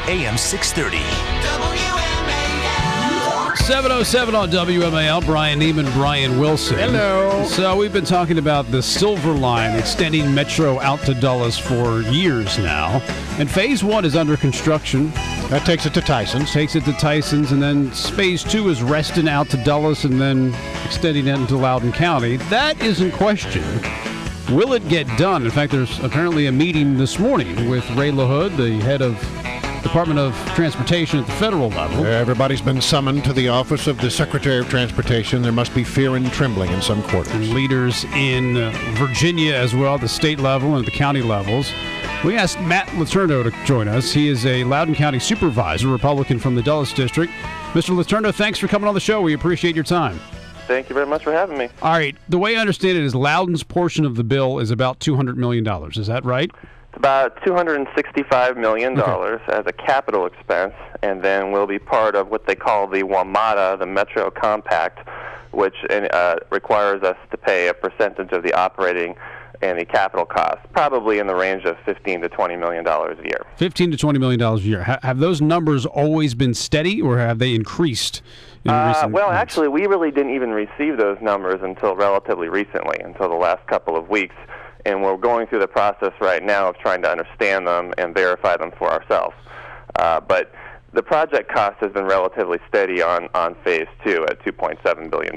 AM 630. 7:07 on WMAL. Brian Neiman, Brian Wilson. Hello. So we've been talking about the Silver Line extending Metro out to Dulles for years now. And Phase 1 is under construction. That takes it to Tyson's. And then Phase 2 is Reston out to Dulles and then extending it into Loudoun County. That is in question. Will it get done? In fact, there's apparently a meeting this morning with Ray LaHood, the head of Department of Transportation at the federal level. Everybody's been summoned to the office of the Secretary of Transportation. There must be fear and trembling in some quarters. And leaders in Virginia as well, the state level and at the county levels. We asked Matt Letourneau to join us. He is a Loudoun County supervisor, Republican from the Dulles District. Mr. Letourneau, thanks for coming on the show. We appreciate your time. Thank you very much for having me. All right. The way I understand it is Loudoun's portion of the bill is about $200 million. Is that right? It's about $265 million as a capital expense, and then will be part of what they call the WMATA, the Metro Compact, which requires us to pay a percentage of the operating and the capital costs, probably in the range of $15 to $20 million a year. $15 to $20 million a year. Have those numbers always been steady, or have they increased in recent Well, months? actually, we really didn't even receive those numbers until relatively recently, until the last couple of weeks. And we're going through the process right now of trying to understand them and verify them for ourselves. But the project cost has been relatively steady on Phase 2 at $2.7 billion.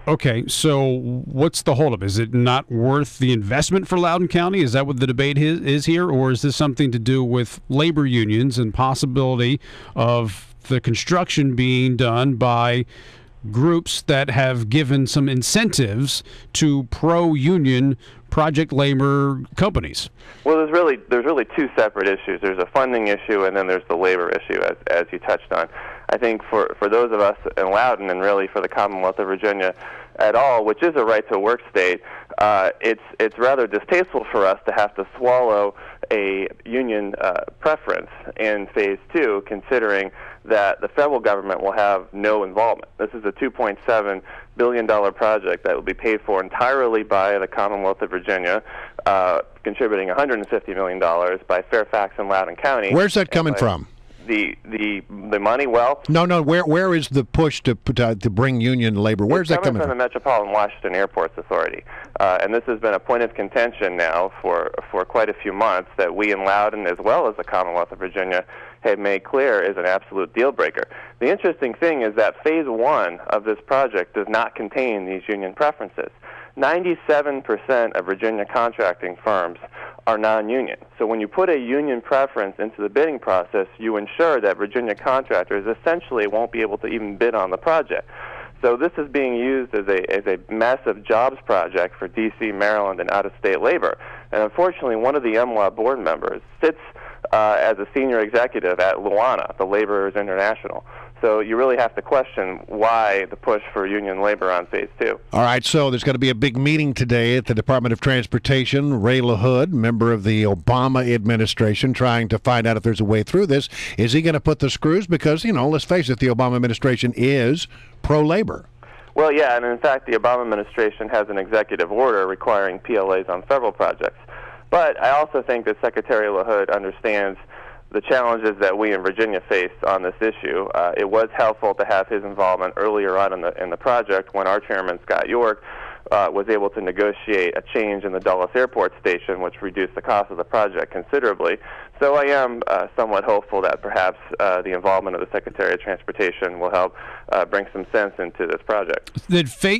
Okay, so what's the holdup? Is it not worth the investment for Loudoun County? Is that what the debate is here? Or is this something to do with labor unions and possibility of the construction being done by groups that have given some incentives to pro-union project labor companies? Well, there's really two separate issues. There's a funding issue, and then there's the labor issue, as you touched on. I think for those of us in Loudoun, and really for the Commonwealth of Virginia at all, which is a right-to-work state, it's rather distasteful for us to have to swallow a union preference in Phase 2, considering that the federal government will have no involvement. This is a $2.7 billion project that will be paid for entirely by the Commonwealth of Virginia, contributing $150 million by Fairfax and Loudoun County. Where's that coming from? The money, well... No. Where is the push to bring union labor? Where's that coming from? It's coming from the Metropolitan Washington Airports Authority. And this has been a point of contention now for quite a few months that we in Loudoun, as well as the Commonwealth of Virginia, have made clear is an absolute deal breaker. The interesting thing is that Phase 1 of this project does not contain these union preferences. 97% of Virginia contracting firms are non-union. So when you put a union preference into the bidding process, you ensure that Virginia contractors essentially won't be able to even bid on the project. So this is being used as a massive jobs project for D.C., Maryland, and out-of-state labor. And unfortunately, one of the MWA board members sits as a senior executive at Luana, the Laborers International. So you really have to question why the push for union labor on Phase 2. All right, so there's going to be a big meeting today at the Department of Transportation. Ray LaHood, member of the Obama administration, trying to find out if there's a way through this. Is he going to put the screws? Because, let's face it, the Obama administration is pro-labor. Well, yeah, and in fact, the Obama administration has an executive order requiring PLAs on federal projects. But I also think that Secretary LaHood understands the challenges that we in Virginia faced on this issue. It was helpful to have his involvement earlier on in the project when our chairman, Scott York, was able to negotiate a change in the Dulles Airport Station, which reduced the cost of the project considerably. So I am somewhat hopeful that perhaps the involvement of the Secretary of Transportation will help bring some sense into this project.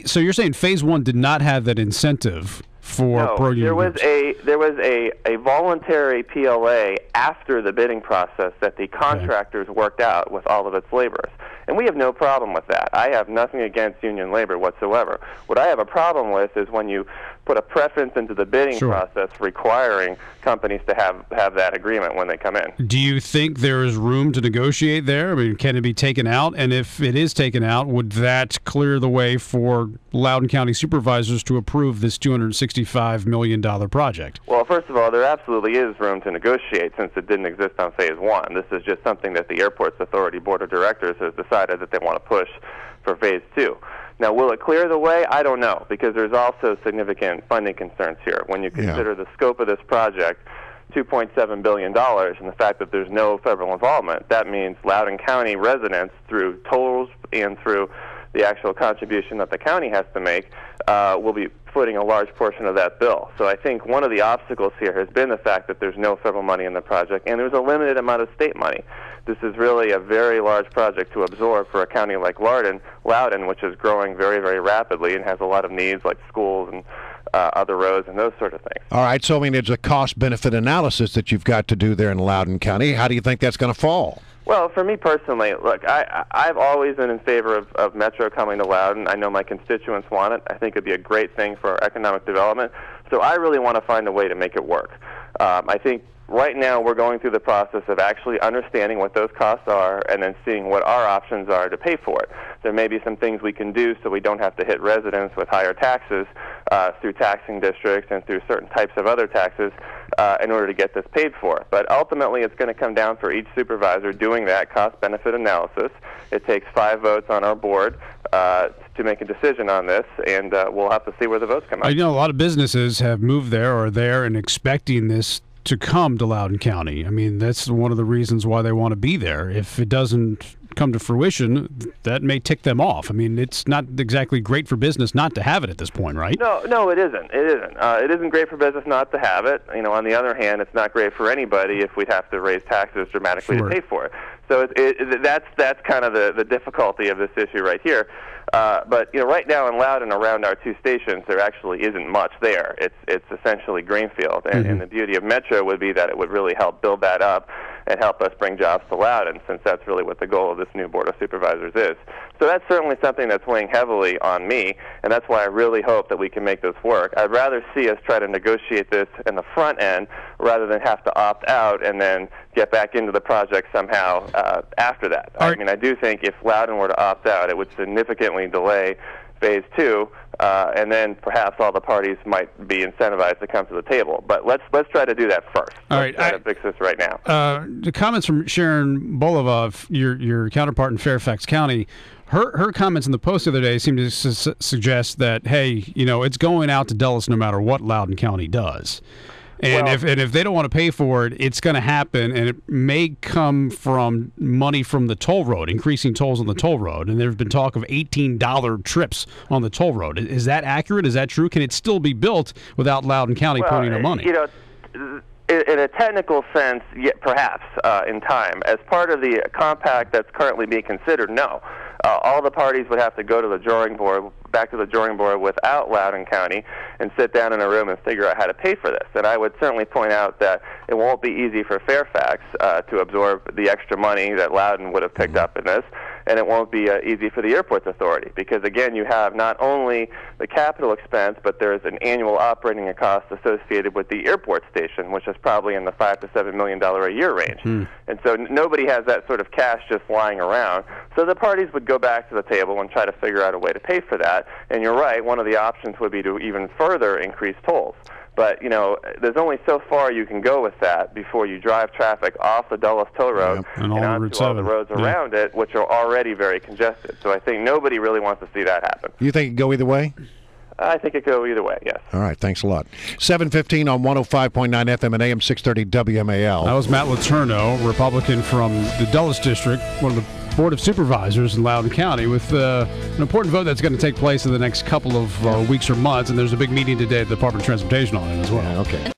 So you're saying Phase 1 did not have that incentive for pro-union groups? There was a voluntary PLA after the bidding process that the contractors worked out with all of its laborers. And we have no problem with that. I have nothing against union labor whatsoever. What I have a problem with is when you put a preference into the bidding process requiring companies to have that agreement when they come in. Do you think there is room to negotiate there? I mean, can it be taken out? And if it is taken out, would that clear the way for Loudoun County supervisors to approve this $265 million project? Well, first of all, there absolutely is room to negotiate since it didn't exist on Phase 1. This is just something that the Airports Authority Board of Directors has decided that they want to push for Phase 2. Now, will it clear the way? I don't know, because there's also significant funding concerns here. When you consider the scope of this project, $2.7 billion, and the fact that there's no federal involvement, that means Loudoun County residents, through tolls and through the actual contribution that the county has to make, will be footing a large portion of that bill. So I think one of the obstacles here has been the fact that there's no federal money in the project, and there's a limited amount of state money. This is really a very large project to absorb for a county like Loudoun, which is growing very, very rapidly and has a lot of needs like schools and other roads and those sort of things. All right, so I mean, it's a cost-benefit analysis that you've got to do there in Loudoun County. How do you think that's going to fall? Well, for me personally, look, I've always been in favor of Metro coming to Loudoun. I know my constituents want it. I think it'd be a great thing for our economic development. So I really want to find a way to make it work. I think right now we're going through the process of actually understanding what those costs are and then seeing what our options are to pay for it. There may be some things we can do so we don't have to hit residents with higher taxes through taxing districts and through certain types of other taxes in order to get this paid for. But ultimately it's going to come down for each supervisor doing that cost-benefit analysis. It takes 5 votes on our board to make a decision on this, and we'll have to see where the votes come out. I know a lot of businesses have moved there or are there and expecting this to come to Loudoun County. I mean, that's one of the reasons why they want to be there. If it doesn't come to fruition, that may tick them off. I mean, it's not exactly great for business not to have it at this point, right? No, it isn't. It isn't. It isn't great for business not to have it. You know, on the other hand, it's not great for anybody if we'd have to raise taxes dramatically to pay for it. So that's kind of the difficulty of this issue right here. But you know, right now in Loudoun, around our 2 stations, there actually isn't much there. It's essentially greenfield, and the beauty of Metro would be that it would really help build that up and help us bring jobs to Loudoun, since that's really what the goal of this new Board of Supervisors is. So that's certainly something that's weighing heavily on me, and that's why I really hope that we can make this work. I'd rather see us try to negotiate this in the front end rather than have to opt out and then get back into the project somehow after that. I mean, I do think if Loudoun were to opt out, it would significantly delay Phase 2, and then perhaps all the parties might be incentivized to come to the table. But let's try to do that first. Let's try to fix this right now. The comments from Sharon Bolova, your counterpart in Fairfax County, her comments in the Post the other day seem to suggest that, hey, you know, it's going out to Dulles no matter what Loudoun County does. And if they don't want to pay for it, it's going to happen, and it may come from money from the toll road, increasing tolls on the toll road. And there's been talk of $18 trips on the toll road. Is that accurate? Is that true? Can it still be built without Loudoun County putting the money? You know, in a technical sense, perhaps in time. As part of the compact that's currently being considered, no. All the parties would have to go to the drawing board, back to the drawing board without Loudoun County, and sit down in a room and figure out how to pay for this. And I would certainly point out that it won't be easy for Fairfax to absorb the extra money that Loudoun would have picked up in this, and it won't be easy for the Airports Authority, because again, you have not only the capital expense, but there's an annual operating cost associated with the airport station, which is probably in the $5 to $7 million a year range. And so nobody has that sort of cash just lying around. So the parties would go back to the table and try to figure out a way to pay for that. And you're right, one of the options would be to even further increase tolls. But, you know, there's only so far you can go with that before you drive traffic off the Dulles Toll Road and onto all the roads around it, which are already very congested. So I think nobody really wants to see that happen. You think it could go either way? I think it could go either way, yes. All right, thanks a lot. 7:15 on 105.9 FM and AM 630 WMAL. That was Matt Letourneau, Republican from the Dulles District, one of the Board of Supervisors in Loudoun County, with an important vote that's going to take place in the next couple of weeks or months, and there's a big meeting today at the Department of Transportation on it as well. Yeah, okay.